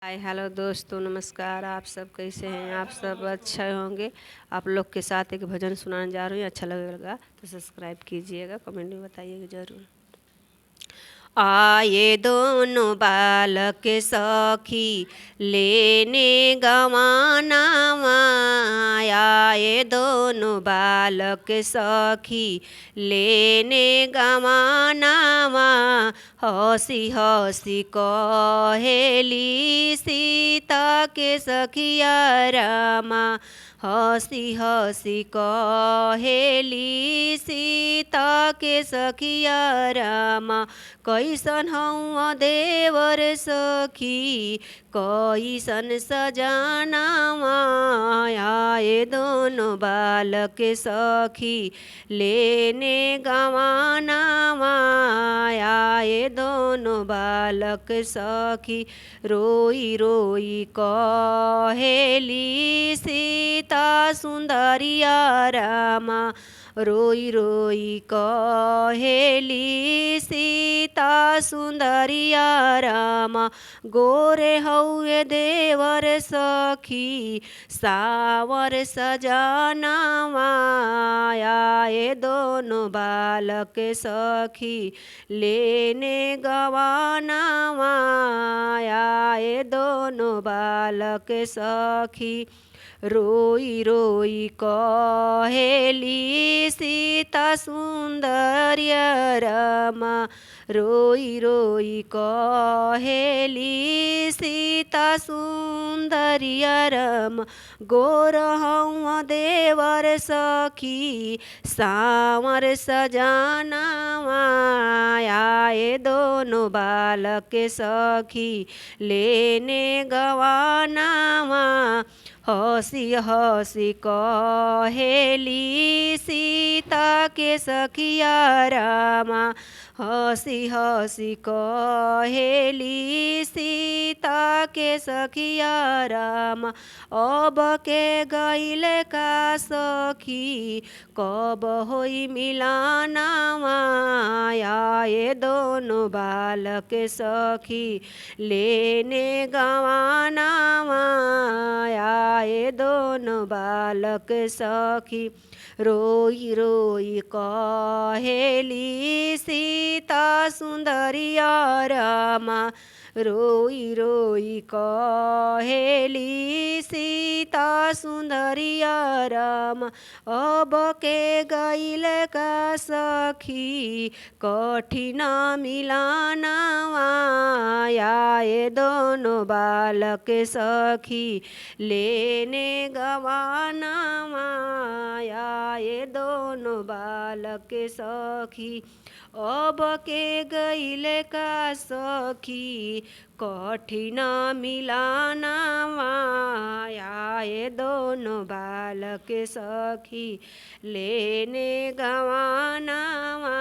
Hi hello दोस्तों, नमस्कार। आप सब कैसे हैं? आप सब अच्छे होंगे। आप लोग के साथ एक भजन सुनाने जा रही हूँ। अच्छा लगेगा तो सब्सक्राइब कीजिएगा, कमेंट में बताइएगा ज़रूर। आए दोनों बालक सखी लेने गवाना, आए दोनों बालक सखी लेने गवाना। हंसी हंसी कहेली सीता के सखिया रामा, हंसी हंसी कहेली सीता के सखिया रामा। कैसन हौं देवर सखी कैसन सजनावा, आए दोनों बालक सखी लेने गवानावा, आए दोनों बालक सखी। रोई रोई कहेली सीता सुंदरिया रामा, रोई रोई कहेली सीता सुंदरिया रामा। गोरे हौए देवर सखी सावर सजनावा, आए दोनों बालक सखी लेने गवानावा, आए दोनों बालक सखी। रोई रोई कहेली सीता सुंदरिय रामा, रोई रोई कहेली सीता सुंदरिय रामा। गोर हौं देवर सखी सावर सजनावा, आए दोनों बालक सखी लेने गवानावा। हंसी हंसी कहेली सीता के सखिया रामा, हंसी हंसी कहेली सीता के सखिया रामा। अब के गईल का सखी कब होई मिलानावा, आए दोनों बालक सखी लेने गवानावा, आए दोनों बालक सखी। रोई रोई कहेली सीता सुंदरिया रामा, रोई रोई कहेली सीता सुंदरिया रामा। अब के गईल का सखी कठिन मिलानावा, आए दोनों बालक सखी लेने गवानावा, आए दोनों बालक सखी। अब के गईल का सखी कठिन मिलानावा, आए दोनों बालक सखी लेने गवानावा।